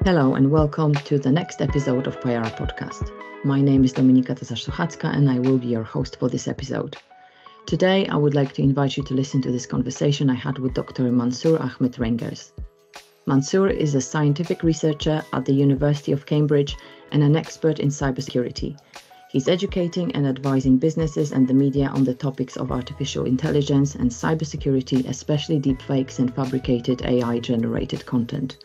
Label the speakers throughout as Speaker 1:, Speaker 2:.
Speaker 1: Hello and welcome to the next episode of Payara Podcast. My name is Dominika Tasarz-Sochacka and I will be your host for this episode. Today, I would like to invite you to listen to this conversation I had with Dr. Mansoor Ahmed-Rengers. Mansoor is a scientific researcher at the University of Cambridge and an expert in cybersecurity. He's educating and advising businesses and the media on the topics of artificial intelligence and cybersecurity, especially deepfakes and fabricated AI-generated content.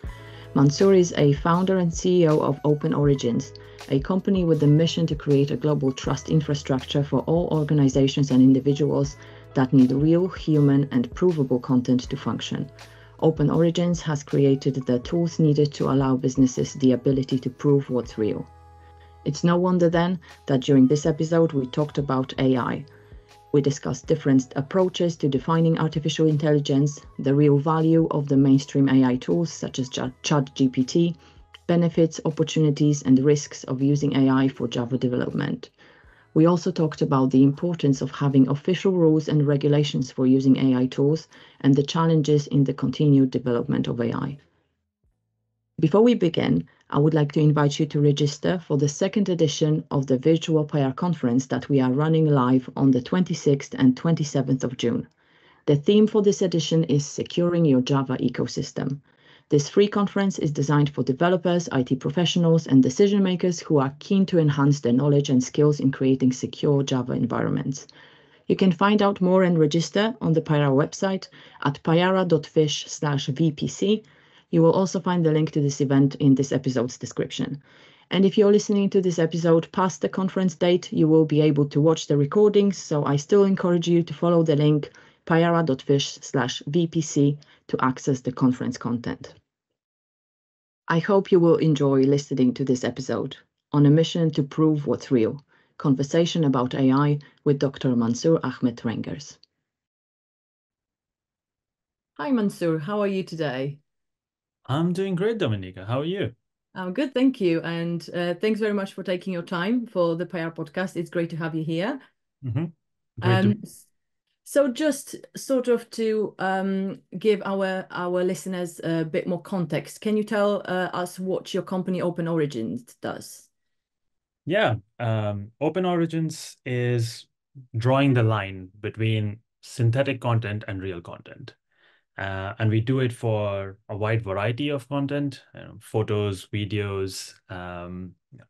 Speaker 1: Mansoor is a founder and CEO of OpenOrigins, a company with the mission to create a global trust infrastructure for all organizations and individuals that need real, human, and provable content to function. OpenOrigins has created the tools needed to allow businesses the ability to prove what's real. It's no wonder then that during this episode we talked about AI. We discussed different approaches to defining artificial intelligence, the real value of the mainstream AI tools such as Chat GPT, benefits, opportunities, and risks of using AI for Java development. We also talked about the importance of having official rules and regulations for using AI tools and the challenges in the continued development of AI. Before we begin, I would like to invite you to register for the second edition of the virtual Payara conference that we are running live on the 26th and 27th of June. The theme for this edition is Securing Your Java Ecosystem. This free conference is designed for developers, IT professionals, and decision makers who are keen to enhance their knowledge and skills in creating secure Java environments. You can find out more and register on the Payara website at payara.fish/VPC. You will also find the link to this event in this episode's description. And if you're listening to this episode past the conference date, you will be able to watch the recordings, so I still encourage you to follow the link payara.fish/VPC to access the conference content. I hope you will enjoy listening to this episode, On a Mission to Prove What's Real, Conversation about AI with Dr. Mansoor Ahmed-Rengers. Hi Mansoor, how are you today?
Speaker 2: I'm doing great, Dominika. How are you?
Speaker 1: I'm good, thank you. And thanks very much for taking your time for the Payara podcast. It's great to have you here.
Speaker 2: Great to
Speaker 1: So just sort of to give our listeners a bit more context, can you tell us what your company OpenOrigins does?
Speaker 2: Yeah, OpenOrigins is drawing the line between synthetic content and real content. And we do it for a wide variety of content, photos, videos,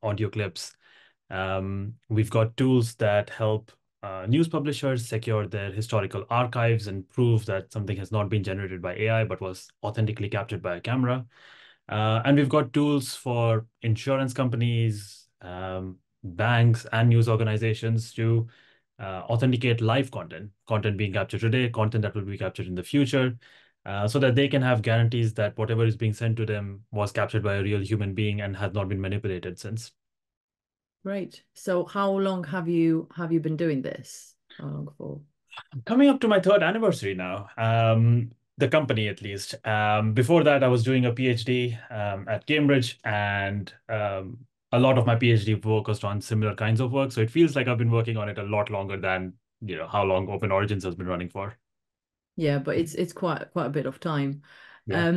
Speaker 2: audio clips. We've got tools that help news publishers secure their historical archives and prove that something has not been generated by AI, but was authentically captured by a camera. And we've got tools for insurance companies, banks, and news organizations to authenticate live content being captured today, content that will be captured in the future, so that they can have guarantees that whatever is being sent to them was captured by a real human being and has not been manipulated since.
Speaker 1: Great. So how long have you been doing this? How long for?
Speaker 2: Coming up to my third anniversary now, the company at least. Before that, I was doing a PhD at Cambridge, and a lot of my PhD focused on similar kinds of work. So it feels like I've been working on it a lot longer than how long OpenOrigins has been running for.
Speaker 1: Yeah, but it's quite a bit of time.
Speaker 2: Yeah.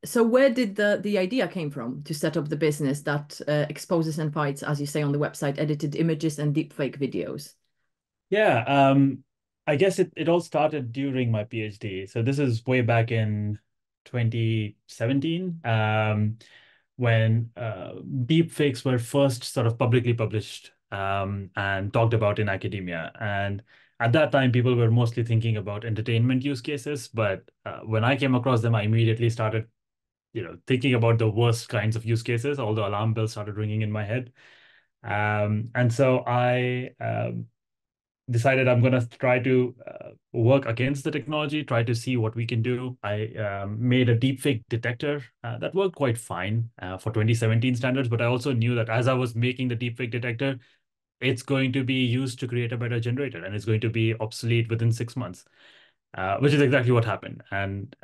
Speaker 1: So where did the idea came from to set up the business that exposes and fights, as you say on the website, edited images and deepfake videos?
Speaker 2: Yeah, I guess it all started during my PhD. So this is way back in 2017, when deepfakes were first sort of publicly published and talked about in academia. And at that time, people were mostly thinking about entertainment use cases. But when I came across them, I immediately started, thinking about the worst kinds of use cases. All the alarm bells started ringing in my head. And so I decided I'm going to try to work against the technology, try to see what we can do. I made a deepfake detector that worked quite fine for 2017 standards, but I also knew that as I was making the deepfake detector, it's going to be used to create a better generator, and it's going to be obsolete within 6 months, which is exactly what happened. And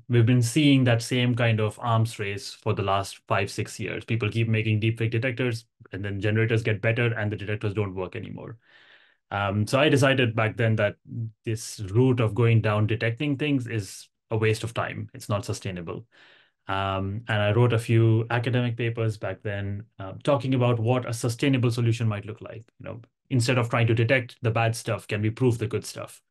Speaker 2: we've been seeing that same kind of arms race for the last 5-6 years. People keep making deepfake detectors, and then generators get better, and the detectors don't work anymore. So I decided back then that this route of going down detecting things is a waste of time. It's not sustainable. And I wrote a few academic papers back then, talking about what a sustainable solution might look like. Instead of trying to detect the bad stuff, can we prove the good stuff?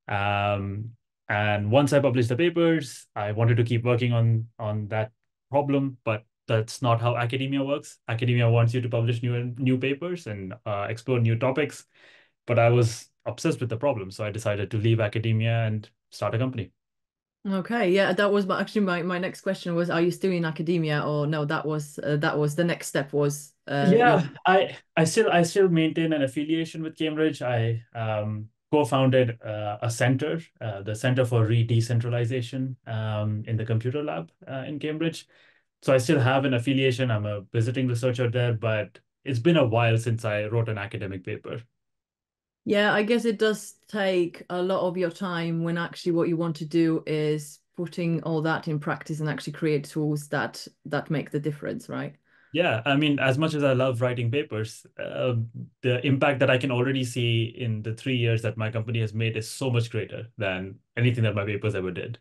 Speaker 2: Um, and once I published the papers, I wanted to keep working on that problem, but that's not how academia works. Academia wants you to publish new papers and explore new topics, but I was obsessed with the problem, so I decided to leave academia and start a company.
Speaker 1: Okay, yeah, that was actually my next question was, are you still in academia or no? That was the next step was you.
Speaker 2: Yeah, I still maintain an affiliation with Cambridge. I co-founded a center, the Center for Re-Decentralization, in the computer lab in Cambridge. So I still have an affiliation. I'm a visiting researcher there, but it's been a while since I wrote an academic paper.
Speaker 1: Yeah, I guess it does take a lot of your time when actually what you want to do is putting all that in practice and actually create tools that make the difference, right?
Speaker 2: Yeah, I mean, as much as I love writing papers, the impact that I can already see in the 3 years that my company has made is so much greater than anything that my papers ever did.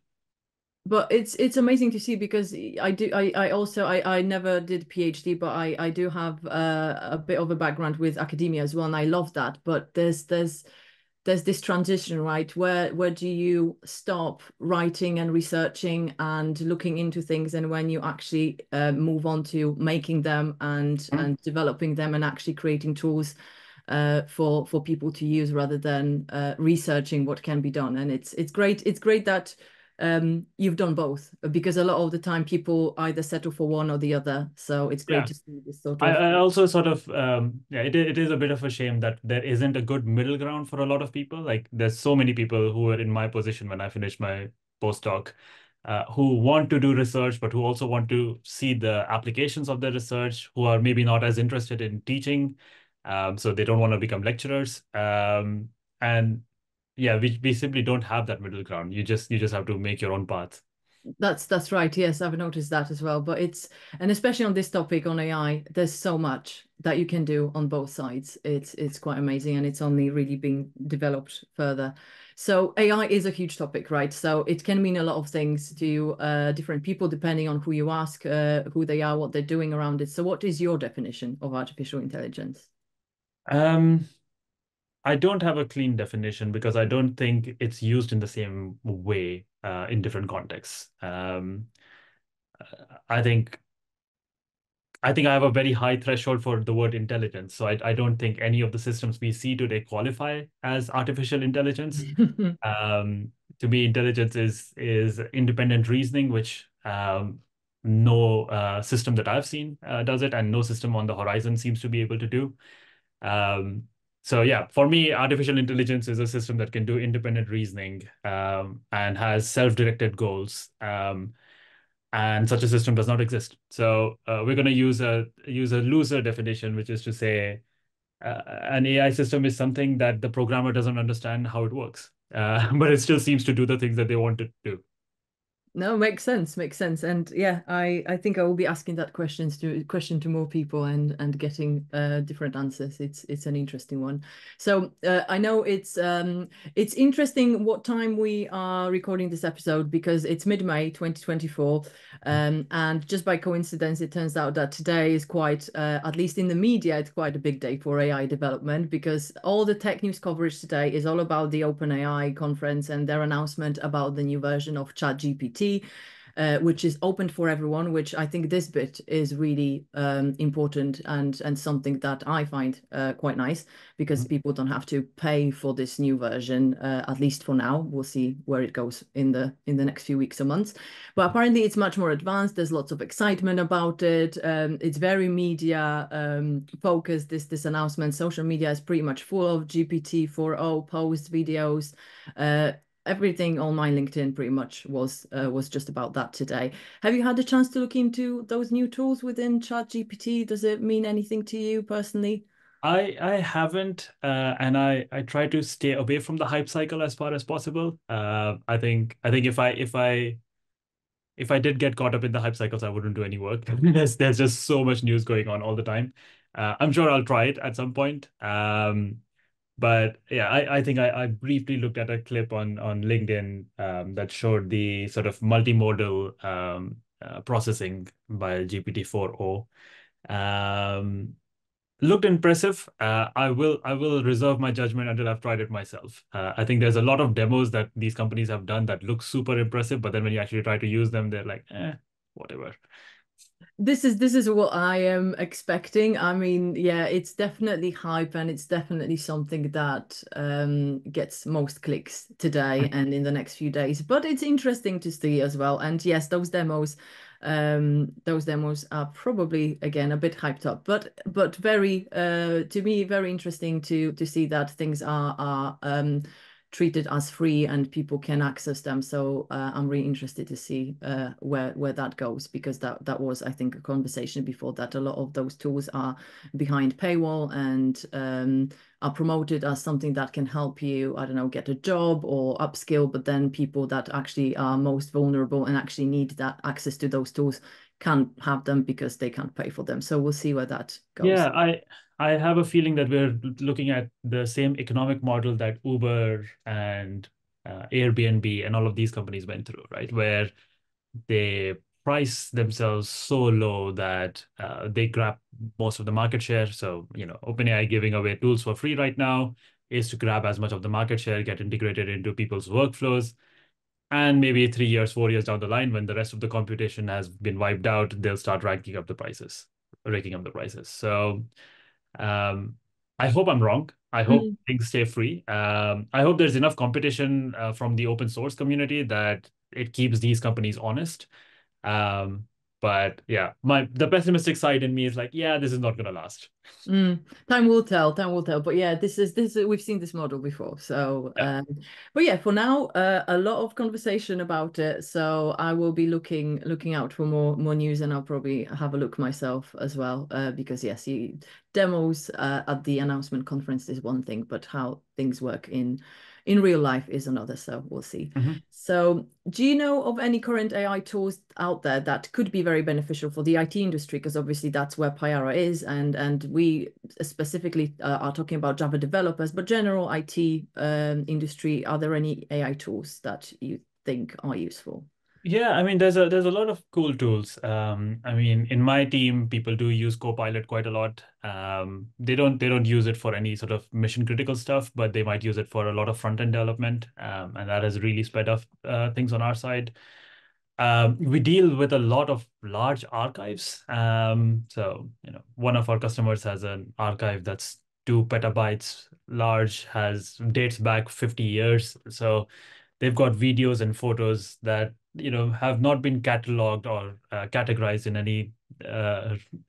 Speaker 1: But it's amazing to see because I never did PhD, but I do have a bit of a background with academia as well, and I love that. But there's this transition, right? Where do you stop writing and researching and looking into things, and when you actually move on to making them and developing them and actually creating tools for people to use rather than researching what can be done. And it's great that you've done both because a lot of the time people either settle for one or the other. So it's great
Speaker 2: Yeah.
Speaker 1: to see this sort
Speaker 2: I,
Speaker 1: of.
Speaker 2: I also sort of yeah, it is a bit of a shame that there isn't a good middle ground for a lot of people. Like there's so many people who were in my position when I finished my postdoc, who want to do research but who also want to see the applications of their research, who are maybe not as interested in teaching, so they don't want to become lecturers. And yeah, we simply don't have that middle ground. You just have to make your own path.
Speaker 1: That's right. Yes, I've noticed that as well. But and especially on this topic on AI, there's so much that you can do on both sides. It's quite amazing, and it's only really being developed further. So AI is a huge topic, right? So it can mean a lot of things to different people depending on who you ask, who they are, what they're doing around it. So what is your definition of artificial intelligence?
Speaker 2: Um, I don't have a clean definition because I don't think it's used in the same way in different contexts. I think I have a very high threshold for the word intelligence. So I don't think any of the systems we see today qualify as artificial intelligence. Um, to me, intelligence is independent reasoning, which no system that I've seen does it, and no system on the horizon seems to be able to do. Um, so yeah, for me, artificial intelligence is a system that can do independent reasoning and has self-directed goals. And such a system does not exist. So we're going to use a looser definition, which is to say an AI system is something that the programmer doesn't understand how it works, but it still seems to do the things that they want it to do.
Speaker 1: No, makes sense, makes sense. And yeah, I think I will be asking that question to more people and getting different answers. It's an interesting one. So I know it's interesting what time we are recording this episode because it's mid-May 2024. And just by coincidence, it turns out that today is quite at least in the media, it's quite a big day for AI development because all the tech news coverage today is all about the OpenAI conference and their announcement about the new version of Chat GPT, which is open for everyone, which I think this bit is really important and something that I find quite nice because people don't have to pay for this new version, at least for now. We'll see where it goes in the next few weeks or months. But apparently it's much more advanced. There's lots of excitement about it. It's very media focused, this announcement. Social media is pretty much full of GPT 4.0 posts, videos, everything on my LinkedIn pretty much was just about that today. Have you had a chance to look into those new tools within ChatGPT? Does it mean anything to you personally?
Speaker 2: I haven't, and I try to stay away from the hype cycle as far as possible. I think if I did get caught up in the hype cycles, I wouldn't do any work. There's just so much news going on all the time. I'm sure I'll try it at some point. But yeah, I think I briefly looked at a clip on LinkedIn that showed the sort of multimodal processing by GPT-4o. Looked impressive. I will reserve my judgment until I've tried it myself. I think there's a lot of demos that these companies have done that look super impressive, but then when you actually try to use them, they're like, whatever.
Speaker 1: This is what I am expecting. I mean, yeah, it's definitely hype and it's definitely something that gets most clicks today and in the next few days. But it's interesting to see as well. And yes, those demos are probably again a bit hyped up, but very to me very interesting to see that things are treated as free and people can access them. So I'm really interested to see where that goes, because that was, I think, a conversation before, that a lot of those tools are behind paywall and are promoted as something that can help you, I don't know, get a job or upskill, but then people that actually are most vulnerable and actually need that access to those tools can't have them because they can't pay for them. So we'll see where that goes.
Speaker 2: Yeah, I have a feeling that we're looking at the same economic model that Uber and Airbnb and all of these companies went through, right? Where they price themselves so low that they grab most of the market share. So, OpenAI giving away tools for free right now is to grab as much of the market share, get integrated into people's workflows. And maybe 3 years, 4 years down the line, when the rest of the computation has been wiped out, they'll start raking up the prices. So um, I hope I'm wrong. I hope things stay free. I hope there's enough competition from the open source community that it keeps these companies honest. Um, but yeah, the pessimistic side in me is like, yeah, this is not going to last.
Speaker 1: Time will tell. Time will tell. But yeah, this is we've seen this model before. So,
Speaker 2: Yeah.
Speaker 1: but yeah, for now, a lot of conversation about it. So I will be looking out for more news, and I'll probably have a look myself as well. Because yes, demos at the announcement conference is one thing, but how things work in real life is another. So we'll see.
Speaker 2: Mhm.
Speaker 1: So, do you know of any current AI tools out there that could be very beneficial for the IT industry? Because obviously that's where Pyara is, and we specifically are talking about Java developers, but general IT industry. Are there any AI tools that you think are useful?
Speaker 2: Yeah, I mean, there's a lot of cool tools. I mean, in my team, people do use Copilot quite a lot. They don't use it for any sort of mission critical stuff, but they might use it for a lot of front end development, and that has really sped up things on our side. We deal with a lot of large archives. So, one of our customers has an archive that's 2 petabytes large, dates back 50 years. So they've got videos and photos that, have not been cataloged or categorized in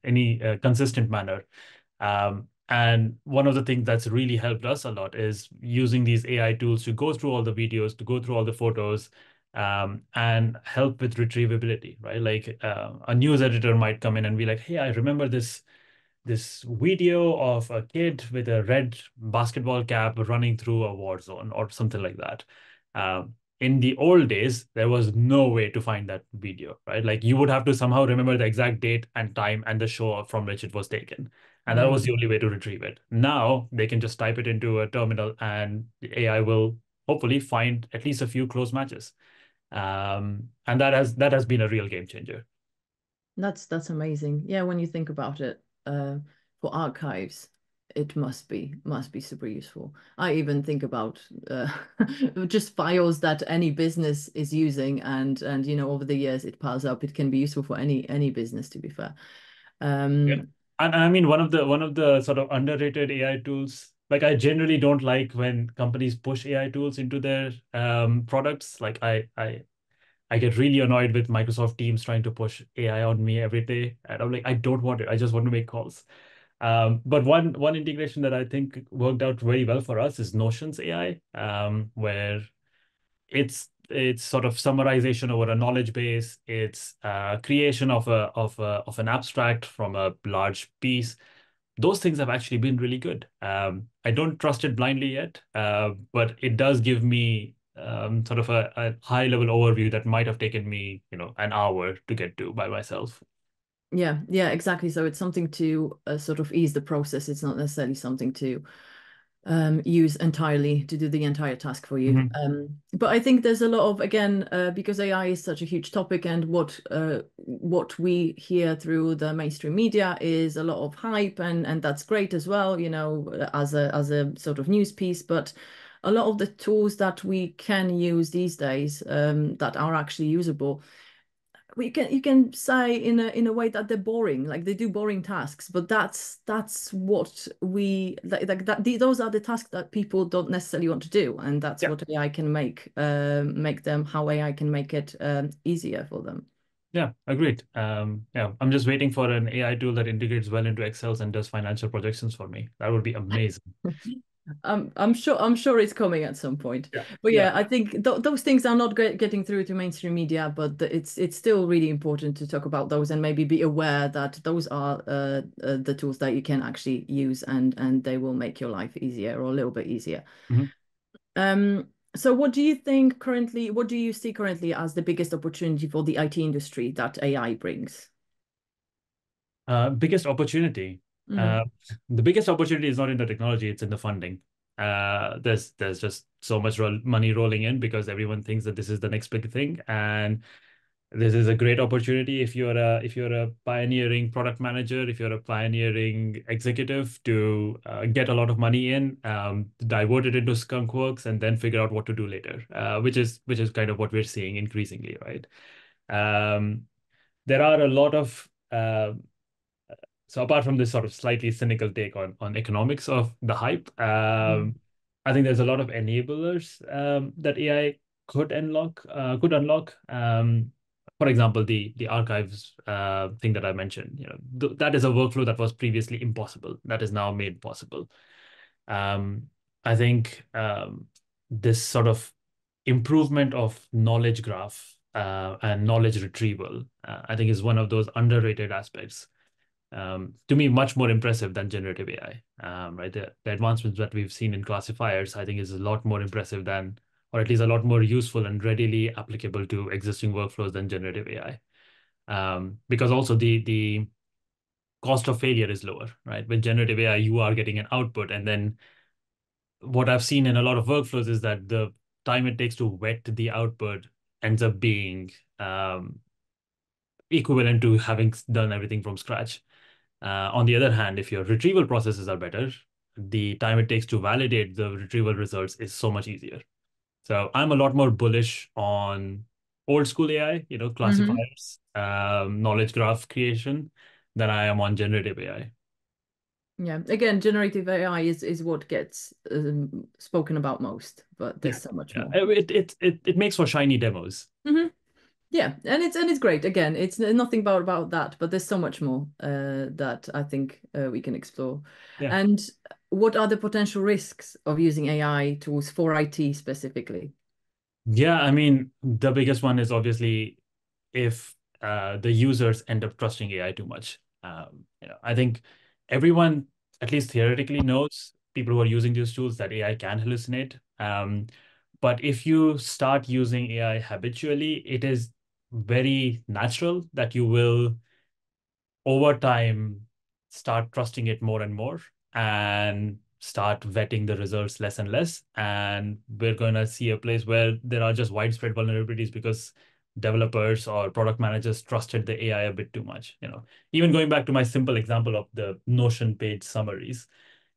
Speaker 2: any consistent manner. And one of the things that's really helped us a lot is using these AI tools to go through all the videos, to go through all the photos, and help with retrievability, right? Like a news editor might come in and be like, "Hey, I remember this video of a kid with a red basketball cap running through a war zone," or something like that. In the old days, there was no way to find that video, right? Like you would have to somehow remember the exact date and time and the show from which it was taken. And that was the only way to retrieve it. Now they can just type it into a terminal and the AI will hopefully find at least a few close matches. And that has been a real game changer.
Speaker 1: That's amazing. Yeah, when you think about it, for archives, it must be super useful. I even think about just files that any business is using, and over the years it piles up. It can be useful for any business, to be fair.
Speaker 2: Yeah. And I mean, one of the sort of underrated AI tools, like I generally don't like when companies push AI tools into their products. Like I get really annoyed with Microsoft Teams trying to push AI on me every day. And I'm like, I don't want it. I just want to make calls. But one integration that I think worked out very well for us is Notions AI, where it's sort of summarization over a knowledge base. It's creation of an abstract from a large piece. Those things have actually been really good. I don't trust it blindly yet, but it does give me sort of a high level overview that might have taken me, an hour to get to by myself.
Speaker 1: Yeah, exactly. So it's something to sort of ease the process. It's not necessarily something to use entirely to do the entire task for you.
Speaker 2: Mm-hmm.
Speaker 1: But I think there's a lot of, again, because AI is such a huge topic, and what we hear through the mainstream media is a lot of hype, and that's great as well, you know, as a sort of news piece. But a lot of the tools that we can use these days, that are actually usable, you can say in a way that they're boring, like they do boring tasks, but that's what we like that those are the tasks that people don't necessarily want to do, and that's
Speaker 2: Yeah.
Speaker 1: what AI can make them, how AI can make it easier for them.
Speaker 2: Yeah, agreed. Yeah, I'm just waiting for an AI tool that integrates well into Excel and does financial projections for me. That would be amazing.
Speaker 1: I'm sure it's coming at some point.
Speaker 2: Yeah.
Speaker 1: But
Speaker 2: Yeah.
Speaker 1: yeah, I think those things are not getting through to mainstream media, but it's still really important to talk about those and maybe be aware that those are the tools that you can actually use, and they will make your life easier, or a little bit easier.
Speaker 2: Mhm.
Speaker 1: So what do you see currently as the biggest opportunity for the IT industry that AI brings?
Speaker 2: Biggest opportunity.
Speaker 1: Mm,
Speaker 2: Uh, the biggest opportunity is not in the technology, it's in the funding. There's just so much money rolling in because everyone thinks that this is the next big thing, and this is a great opportunity if you're a pioneering product manager, if you're a pioneering executive to get a lot of money in, divert it into skunk works, and then figure out what to do later, which is kind of what we're seeing increasingly, right? Um, there are a lot of so apart from this sort of slightly cynical take on economics of the hype,
Speaker 1: mm,
Speaker 2: I think there's a lot of enablers that AI could unlock. For example, the archives thing that I mentioned, that is a workflow that was previously impossible, that is now made possible. Um, I think this sort of improvement of knowledge graph and knowledge retrieval, I think is one of those underrated aspects, to me, much more impressive than generative AI. Right, the advancements that we've seen in classifiers, I think, is a lot more impressive than, or at least a lot more useful and readily applicable to existing workflows than generative AI. Because also the cost of failure is lower, right? With generative AI, you are getting an output, and then what I've seen in a lot of workflows is that the time it takes to vet the output ends up being equivalent to having done everything from scratch. On the other hand, if your retrieval processes are better, the time it takes to validate the retrieval results is so much easier. So I'm a lot more bullish on old school AI,
Speaker 1: mhm.
Speaker 2: classifiers, knowledge graph creation, than I am on generative AI.
Speaker 1: Yeah, again, generative AI is what gets spoken about most, but
Speaker 2: Yeah,
Speaker 1: there's so much
Speaker 2: yeah.
Speaker 1: more.
Speaker 2: It makes for shiny demos.
Speaker 1: Hmm. Yeah, and it's great. Again, it's nothing about that, but there's so much more that I think we can explore.
Speaker 2: Yeah.
Speaker 1: And what are the potential risks of using AI tools for IT specifically?
Speaker 2: Yeah, I mean, the biggest one is obviously if the users end up trusting AI too much. I think everyone, at least theoretically, knows people who are using these tools that AI can hallucinate. But if you start using AI habitually, it is very natural that you will over time start trusting it more and more and start vetting the results less and less. And we're going to see a place where there are just widespread vulnerabilities because developers or product managers trusted the AI a bit too much. Even going back to my simple example of the Notion page summaries,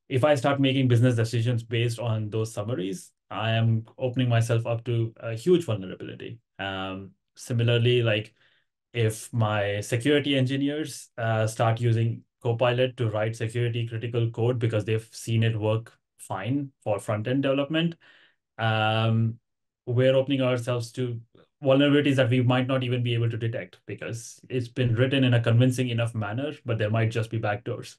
Speaker 2: if I start making business decisions based on those summaries, I am opening myself up to a huge vulnerability. Similarly, like if my security engineers start using Copilot to write security critical code because they've seen it work fine for front-end development, um, we're opening ourselves to vulnerabilities that we might not even be able to detect because it's been written in a convincing enough manner, but there might just be backdoors.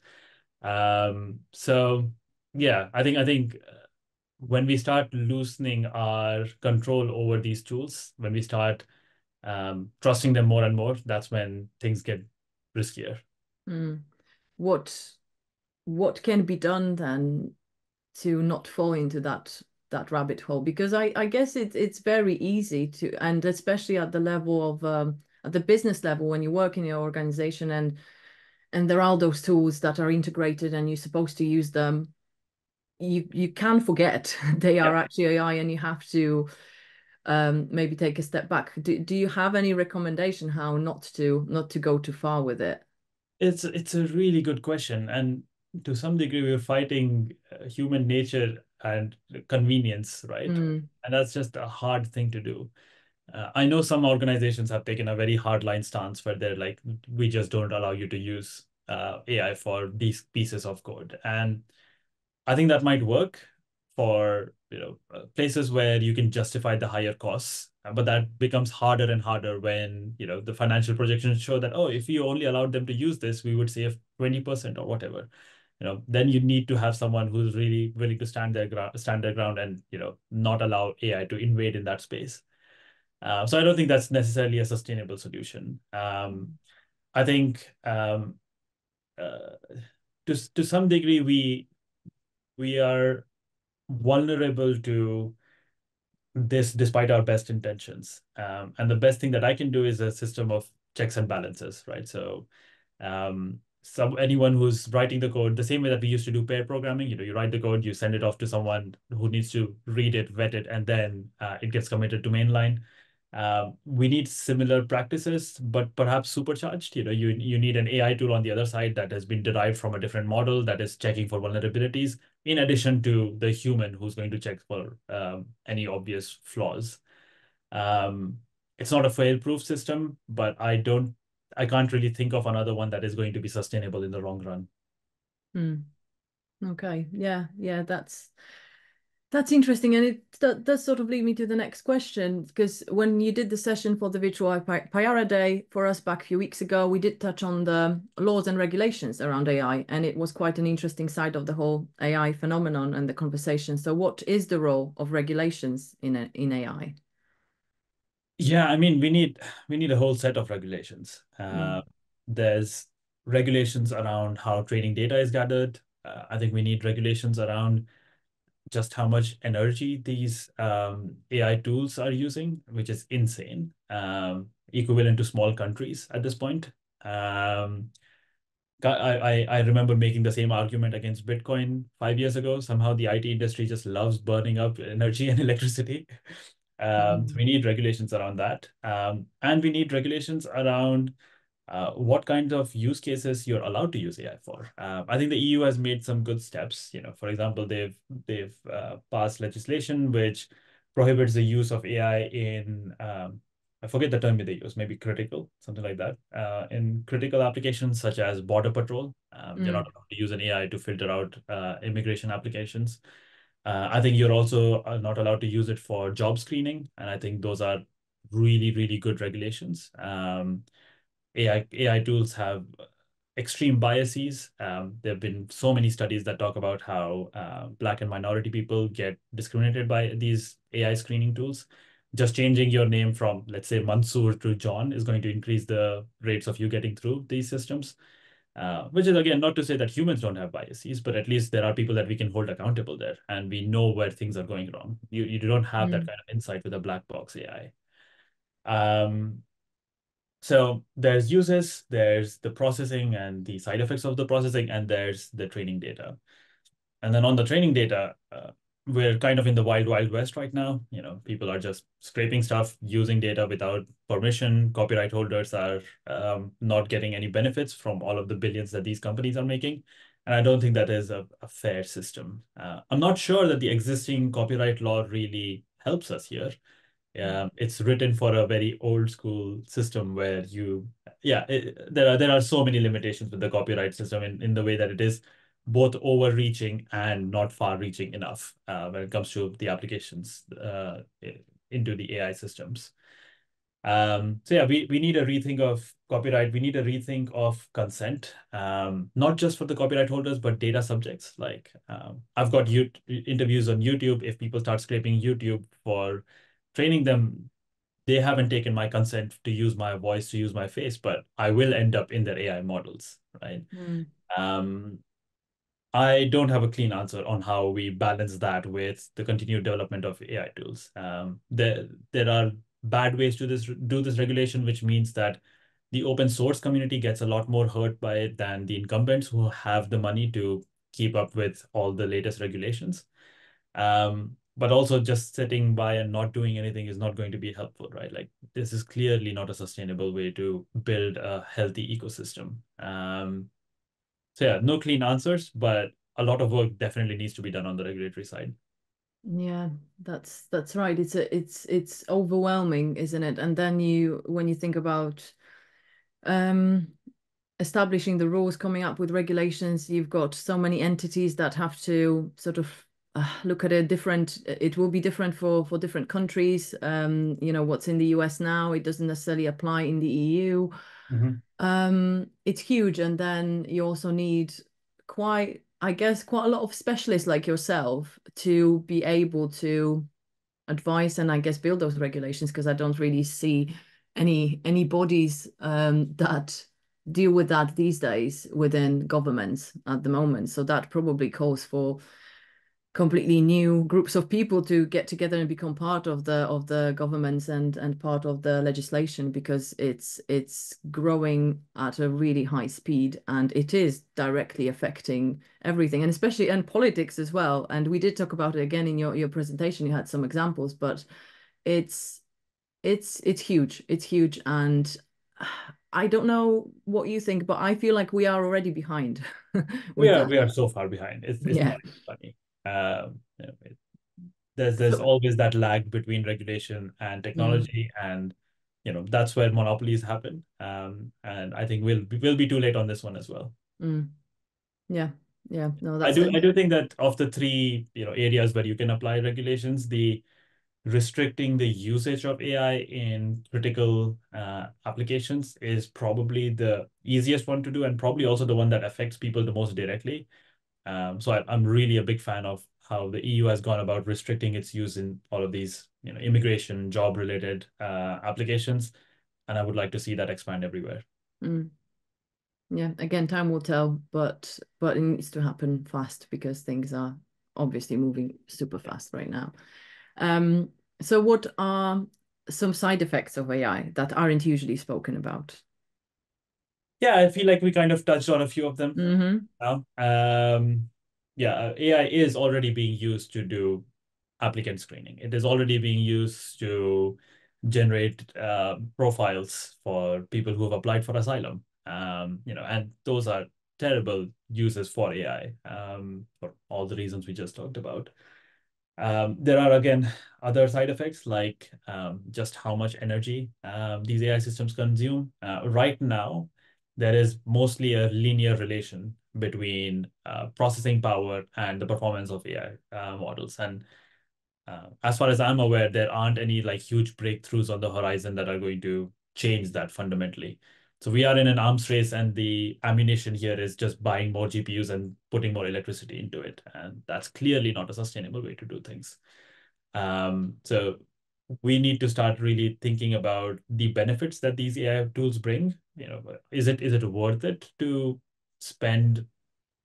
Speaker 2: So yeah, I think when we start loosening our control over these tools, when we start trusting them more and more, that's when things get riskier.
Speaker 1: Mm. What what can be done then to not fall into that rabbit hole? Because I guess it's very easy to, and especially at the level of at the business level, when you work in your organization, and there are those tools that are integrated and you're supposed to use them. you can forget they are
Speaker 2: Yeah.
Speaker 1: actually AI, and you have to maybe take a step back. Do you have any recommendation how not to go too far with it?
Speaker 2: It's a really good question, and to some degree, we're fighting human nature and convenience, right?
Speaker 1: Mm,
Speaker 2: And that's just a hard thing to do. I know some organizations have taken a very hard line stance where they're like, we just don't allow you to use AI for these pieces of code. And I think that might work for places where you can justify the higher costs, but that becomes harder and harder when the financial projections show that, oh, if you only allowed them to use this, we would save 20% or whatever. Then you need to have someone who's really willing to stand their ground and not allow AI to invade in that space. So I don't think that's necessarily a sustainable solution. I think uh, to some degree we are vulnerable to this despite our best intentions. And the best thing that I can do is a system of checks and balances, right? So anyone who's writing the code, the same way that we used to do pair programming, you write the code, you send it off to someone who needs to read it, vet it, and then it gets committed to mainline. We need similar practices, but perhaps supercharged. You need an AI tool on the other side that has been derived from a different model that is checking for vulnerabilities, in addition to the human who's going to check for any obvious flaws. Um, it's not a fail-proof system, but I can't really think of another one that is going to be sustainable in the long run.
Speaker 1: mm. Okay, yeah, that's interesting, and it does sort of lead me to the next question, because when you did the session for the virtual Payara Day for us back a few weeks ago, we did touch on the laws and regulations around AI, and it was quite an interesting side of the whole AI phenomenon and the conversation. So what is the role of regulations in AI?
Speaker 2: Yeah, I mean, we need a whole set of regulations.
Speaker 1: Mm,
Speaker 2: There's regulations around how training data is gathered. I think we need regulations around just how much energy these AI tools are using, which is insane, equivalent to small countries at this point. Um, I remember making the same argument against Bitcoin 5 years ago. Somehow the IT industry just loves burning up energy and electricity. So
Speaker 1: mm,
Speaker 2: we need regulations around that. And we need regulations around what kinds of use cases you're allowed to use AI for. I think the EU has made some good steps. For example, they've passed legislation which prohibits the use of AI in I forget the term they use, maybe critical, something like that. In critical applications such as border patrol, you're not
Speaker 1: mm,
Speaker 2: allowed to use an AI to filter out immigration applications. I think you're also not allowed to use it for job screening, and I think those are really, really good regulations. AI tools have extreme biases. There have been so many studies that talk about how Black and minority people get discriminated by these AI screening tools. Just changing your name from, let's say, Mansoor to John is going to increase the rates of you getting through these systems. Which is, again, not to say that humans don't have biases, but at least there are people that we can hold accountable there, and we know where things are going wrong. You don't have that
Speaker 1: mm,
Speaker 2: kind of insight with a black box AI. So there's uses, there's the processing and the side effects of the processing, and there's the training data. And then on the training data, we're kind of in the wild, wild west right now. People are just scraping stuff, using data without permission. Copyright holders are not getting any benefits from all of the billions that these companies are making. And I don't think that is a fair system. I'm not sure that the existing copyright law really helps us here.
Speaker 1: mm,
Speaker 2: It's written for a very old school system where there are so many limitations with the copyright system in the way that it is both overreaching and not far-reaching enough when it comes to the applications into the AI systems. So yeah, we need a rethink of copyright. We need a rethink of consent, not just for the copyright holders, but data subjects. Like I've got interviews on YouTube. If people start scraping YouTube for training them, they haven't taken my consent to use my voice, to use my face, but I will end up in their AI models, right?
Speaker 1: mm,
Speaker 2: Um, I don't have a clean answer on how we balance that with the continued development of AI tools. There are bad ways to do this regulation, which means that the open source community gets a lot more hurt by it than the incumbents who have the money to keep up with all the latest regulations. But also just sitting by and not doing anything is not going to be helpful, right? Like this is clearly not a sustainable way to build a healthy ecosystem. So yeah, no clean answers, but a lot of work definitely needs to be done on the regulatory side.
Speaker 1: Yeah, that's right. It's overwhelming, isn't it? And then when you think about um establishing the rules, coming up with regulations, you've got so many entities that have to sort of look at it will be different for different countries. What's in the US now, it doesn't necessarily apply in the EU.
Speaker 2: Mhm.
Speaker 1: It's huge. And then you also need I guess, quite a lot of specialists like yourself to be able to advise and I guess build those regulations, because I don't really see any bodies that deal with that these days within governments at the moment. So that probably calls for completely new groups of people to get together and become part of the governments and part of the legislation, because it's growing at a really high speed and it is directly affecting everything, and especially and politics as well. And we did talk about it again in your presentation. You had some examples, but it's it's huge. It's huge. And I don't know what you think, but I feel like we are already behind
Speaker 2: We
Speaker 1: with
Speaker 2: are
Speaker 1: that.
Speaker 2: we are so far behind. It's
Speaker 1: Yeah.
Speaker 2: not even funny. There's always that lag between regulation and
Speaker 1: Mm,
Speaker 2: technology, and that's where monopolies happen. And I think we'll be too late on this one as well.
Speaker 1: mm. Yeah, yeah, no,
Speaker 2: I
Speaker 1: that's
Speaker 2: do
Speaker 1: it.
Speaker 2: I do think that of the three areas where you can apply regulations, the restricting the usage of AI in critical applications is probably the easiest one to do, and probably also the one that affects people the most directly. So I'm really a big fan of how the EU has gone about restricting its use in all of these, immigration, job-related applications, and I would like to see that expand everywhere.
Speaker 1: Mm. Yeah, again, time will tell, but it needs to happen fast because things are obviously moving super fast right now. Um, so what are some side effects of AI that aren't usually spoken about?
Speaker 2: Yeah, I feel like we kind of touched on a few of them
Speaker 1: Mm-hmm.
Speaker 2: now. Yeah, AI is already being used to do applicant screening. It is already being used to generate profiles for people who have applied for asylum. And those are terrible uses for AI, for all the reasons we just talked about. There are, again, other side effects like just how much energy these AI systems consume. Right now, there is mostly a linear relation between processing power and the performance of AI models. And as far as I'm aware, there aren't any like huge breakthroughs on the horizon that are going to change that fundamentally. So we are in an arms race, and the ammunition here is just buying more GPUs and putting more electricity into it. And that's clearly not a sustainable way to do things. So we need to start really thinking about the benefits that these AI tools bring. Is it worth it to spend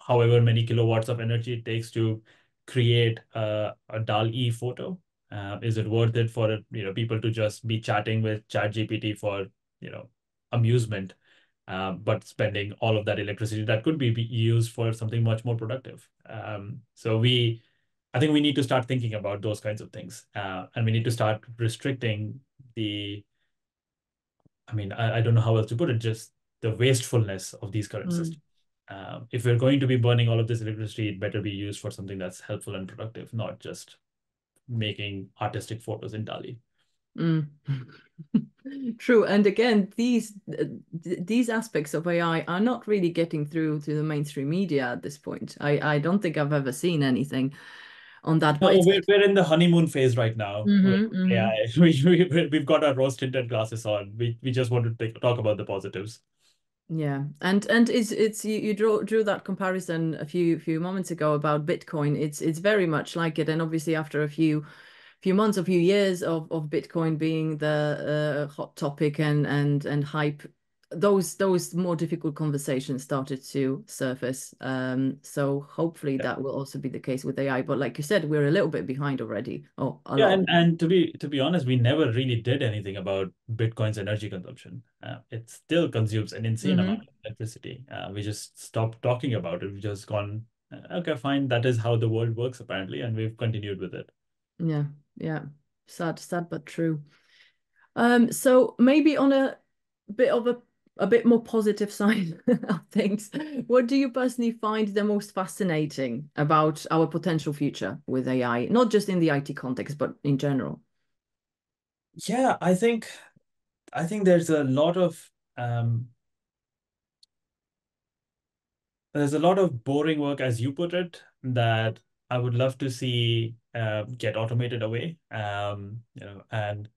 Speaker 2: however many kilowatts of energy it takes to create a DAL-E photo? Is it worth it for people to just be chatting with Chat GPT for amusement, but spending all of that electricity that could be used for something much more productive? I think we need to start thinking about those kinds of things, and we need to start restricting the. I mean, I don't know how else to put it, just the wastefulness of these current
Speaker 1: Mm,
Speaker 2: systems. If we're going to be burning all of this electricity, it better be used for something that's helpful and productive, not just making artistic photos in DALI.
Speaker 1: mm. True. And again, these aspects of AI are not really getting through to the mainstream media at this point. I don't think I've ever seen anything on that, but
Speaker 2: No,
Speaker 1: it's
Speaker 2: we're in the honeymoon phase right now with
Speaker 1: mm-hmm, mm-hmm.
Speaker 2: AI. We've got our rose-tinted glasses on. We just want to talk about the positives.
Speaker 1: Yeah, and it's you drew that comparison a few moments ago about Bitcoin. It's very much like it, and obviously after a few months, a few years of Bitcoin being the hot topic and hype, those more difficult conversations started to surface. So hopefully
Speaker 2: Yeah.
Speaker 1: that will also be the case with AI. But like you said, we're a little bit behind already. Oh, a
Speaker 2: Yeah,
Speaker 1: lot.
Speaker 2: and to be honest, we never really did anything about Bitcoin's energy consumption. It still consumes an insane amount
Speaker 1: Mm-hmm.
Speaker 2: of electricity. We just stopped talking about it. We've just gone Okay, fine. That is how the world works apparently, and we've continued with it.
Speaker 1: Yeah, yeah. Sad but true. So maybe on a bit of a bit more positive side of things, what do you personally find the most fascinating about our potential future with AI, not just in the IT context, but in general?
Speaker 2: Yeah, I think there's a lot of boring work, as you put it, that I would love to see get automated away. And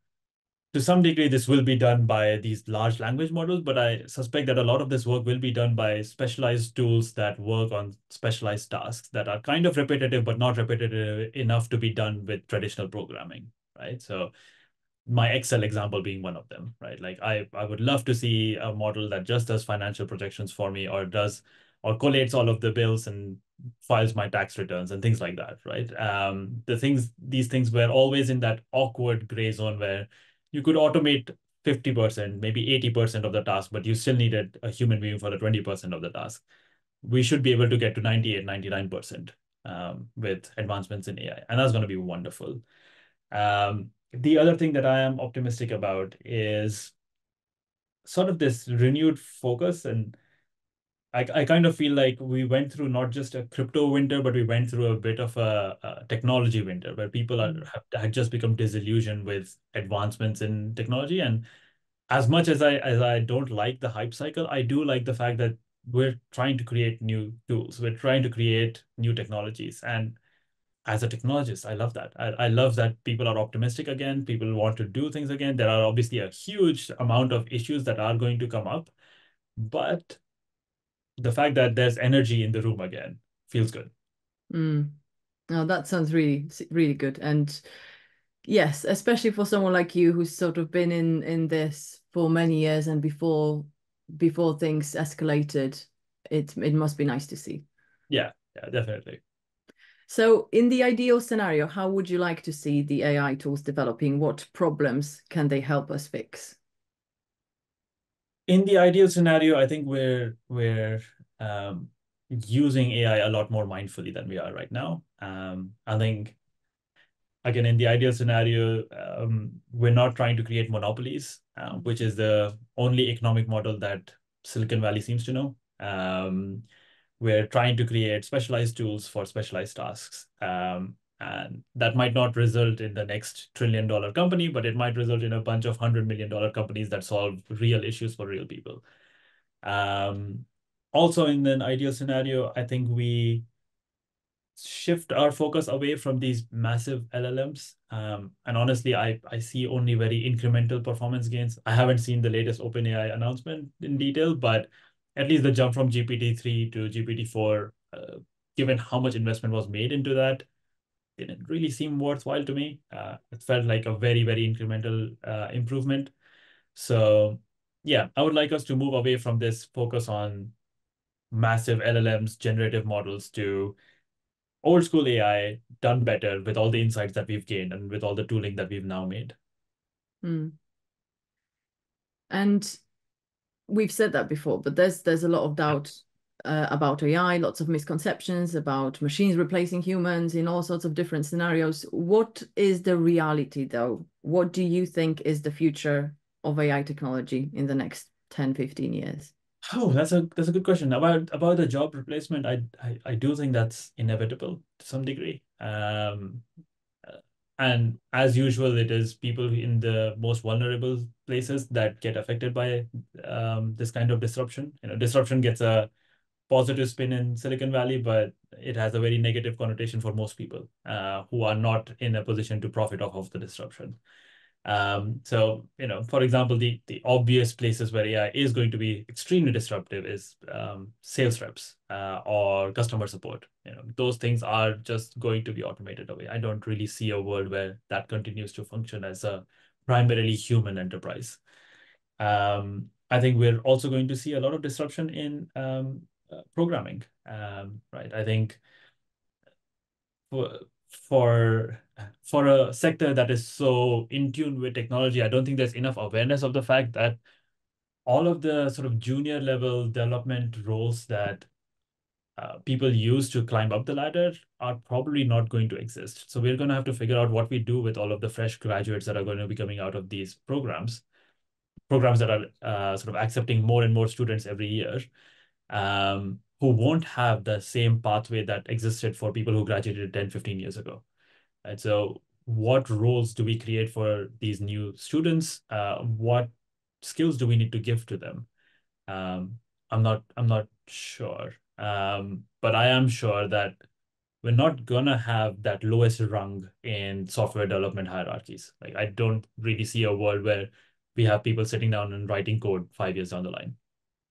Speaker 2: to some degree, this will be done by these large language models, but I suspect that a lot of this work will be done by specialized tools that work on specialized tasks that are kind of repetitive, but not repetitive enough to be done with traditional programming, right? So my Excel example being one of them, right? Like I would love to see a model that just does financial projections for me, or collates all of the bills and files my tax returns and things like that, right? These things were always in that awkward gray zone where you could automate 50%, maybe 80% of the task, but you still needed a human being for the 20% of the task. We should be able to get to 98, 99% with advancements in AI, and that's going to be wonderful. The other thing that I am optimistic about is sort of this renewed focus. And I kind of feel like we went through not just a crypto winter, but we went through a bit of a technology winter where people had just become disillusioned with advancements in technology. And as much as I don't like the hype cycle, I do like the fact that we're trying to create new tools. We're trying to create new technologies. And as a technologist, I love that. I love that people are optimistic again. People want to do things again. There are obviously a huge amount of issues that are going to come up, but the fact that there's energy in the room again feels good.
Speaker 1: Mm. Oh, that sounds really good. And yes, especially for someone like you who's sort of been in this for many years and before things escalated, it must be nice to see.
Speaker 2: Yeah, yeah, definitely.
Speaker 1: So, in the ideal scenario, how would you like to see the AI tools developing? What problems can they help us fix?
Speaker 2: In the ideal scenario, I think we're um, using AI a lot more mindfully than we are right now. I think again, in the ideal scenario, we're not trying to create monopolies, which is the only economic model that Silicon Valley seems to know. We're trying to create specialized tools for specialized tasks. And that might not result in the next $1 trillion company, but it might result in a bunch of $100 million companies that solve real issues for real people. Um, Also, in an ideal scenario, I think we shift our focus away from these massive LLMs. And honestly, I see only very incremental performance gains. I haven't seen the latest OpenAI announcement in detail, but at least the jump from GPT-3 to GPT-4, given how much investment was made into that, didn't really seem worthwhile to me. It felt like a very, very incremental improvement. So yeah, I would like us to move away from this focus on massive LLMs, generative models, to old school AI done better with all the insights that we've gained and with all the tooling that we've now made.
Speaker 1: Mm. And we've said that before, but there's a lot of doubt about AI, lots of misconceptions about machines replacing humans in all sorts of different scenarios. What is the reality, though? What do you think is the future of AI technology in the next 10, 15 years?
Speaker 2: Oh, that's a good question. About the job replacement, I do think that's inevitable to some degree. And as usual, it is people in the most vulnerable places that get affected by this kind of disruption. Disruption gets a positive spin in Silicon Valley, but it has a very negative connotation for most people who are not in a position to profit off of the disruption. So, for example, the obvious places where AI is going to be extremely disruptive is sales reps or customer support. Those things are just going to be automated away. I don't really see a world where that continues to function as a primarily human enterprise. I think we're also going to see a lot of disruption in programming, right? I think for for for a sector that is so in tune with technology, I don't think there's enough awareness of the fact that all of the sort of junior level development roles that people use to climb up the ladder are probably not going to exist. So we're going to have to figure out what we do with all of the fresh graduates that are going to be coming out of these programs that are sort of accepting more and more students every year, who won't have the same pathway that existed for people who graduated 10, 15 years ago. And so what roles do we create for these new students? What skills do we need to give to them? I'm not sure. But I am sure that we're not gonna have that lowest rung in software development hierarchies. Like, I don't really see a world where we have people sitting down and writing code 5 years down the line.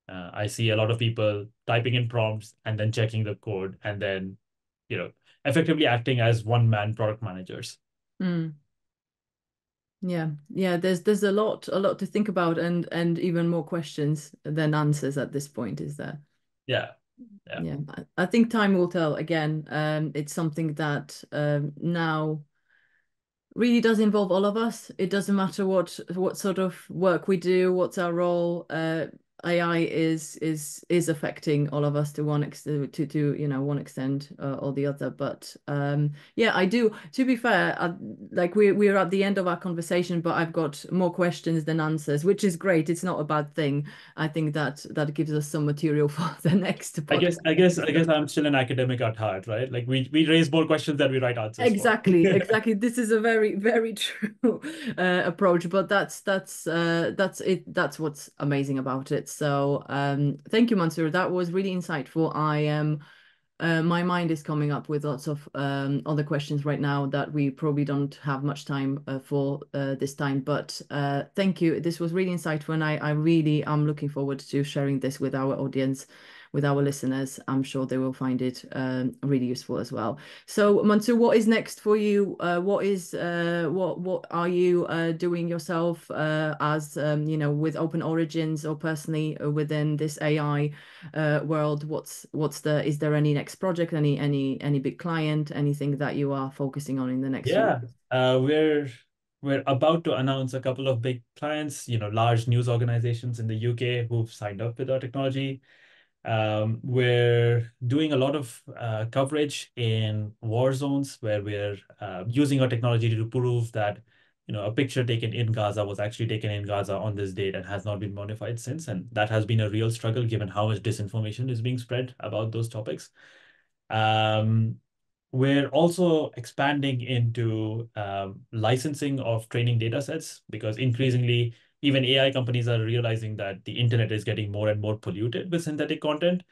Speaker 2: I see a lot of people typing in prompts and then checking the code and then, effectively acting as one-man product managers.
Speaker 1: Yeah, there's a lot to think about, and even more questions than answers at this point, is there?
Speaker 2: Yeah.
Speaker 1: I think time will tell. Again, it's something that now really does involve all of us. It doesn't matter what sort of work we do, what's our role. AI is affecting all of us to one extent, one extent or the other. But I do. To be fair, like we're at the end of our conversation, but I've got more questions than answers, which is great. It's not a bad thing. I think that gives us some material for the next podcast.
Speaker 2: I guess I'm still an academic at heart, right? Like we raise more questions than we write answers.
Speaker 1: Exactly. This is a very, very true approach, but that's it. That's what's amazing about it. So thank you, Mansoor. That was really insightful. I am my mind is coming up with lots of other questions right now that we probably don't have much time for this time. But thank you. This was really insightful, and I really am looking forward to sharing this with our audience, with our listeners. I'm sure they will find it really useful as well. So, Mansoor, what is next for you? What are you doing yourself as with OpenOrigins, or personally within this AI world? Is there any next project, any big client, anything that you are focusing on in the next few
Speaker 2: weeks? We're about to announce a couple of big clients, large news organizations in the UK who've signed up with our technology. We're doing a lot of coverage in war zones where we're using our technology to prove that a picture taken in Gaza was actually taken in Gaza on this date and has not been modified since. And that has been a real struggle given how much disinformation is being spread about those topics. We're also expanding into licensing of training data sets, because increasingly even AI companies are realizing that the internet is getting more and more polluted with synthetic content,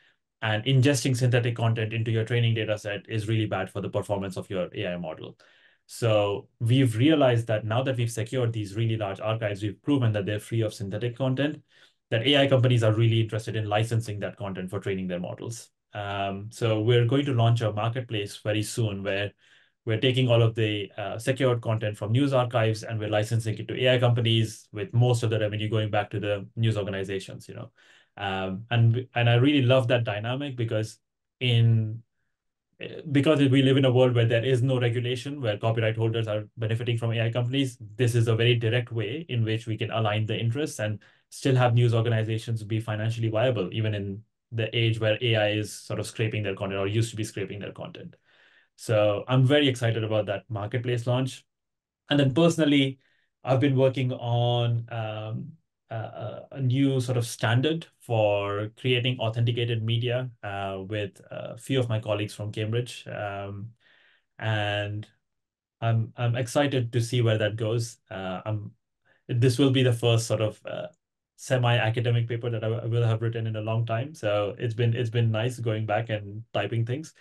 Speaker 2: and ingesting synthetic content into your training data set is really bad for the performance of your AI model. So we've realized that now that we've secured these really large archives, we've proven that they're free of synthetic content, that AI companies are really interested in licensing that content for training their models. So we're going to launch a marketplace very soon where we're taking all of the secured content from news archives and we're licensing it to AI companies, with most of the revenue going back to the news organizations, and I really love that dynamic, because we live in a world where there is no regulation, where copyright holders are benefiting from AI companies. This is a very direct way in which we can align the interests and still have news organizations be financially viable, even in the age where AI is sort of scraping their content, or used to be scraping their content. So I'm very excited about that marketplace launch. And then personally, I've been working on a new sort of standard for creating authenticated media with a few of my colleagues from Cambridge. And I'm excited to see where that goes. This will be the first sort of semi-academic paper that I will have written in a long time. So it's been nice going back and typing things.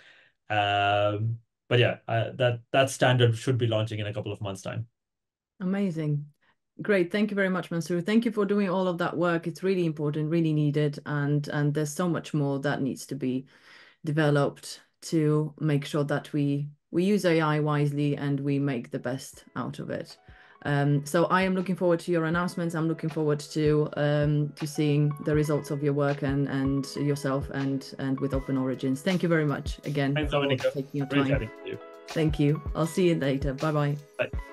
Speaker 2: But yeah, that standard should be launching in a couple of months' time.
Speaker 1: Amazing. Great. Thank you very much, Mansoor. Thank you for doing all of that work. It's really important, really needed. And there's so much more that needs to be developed to make sure that we use AI wisely and we make the best out of it. So I am looking forward to your announcements. I'm looking forward to seeing the results of your work and yourself and with OpenOrigins. Thank you very much again.
Speaker 2: Thanks,
Speaker 1: for
Speaker 2: Dominica.
Speaker 1: taking your
Speaker 2: Great
Speaker 1: time.
Speaker 2: chatting to you.
Speaker 1: Thank you. I'll see you later. Bye-bye.
Speaker 2: Bye.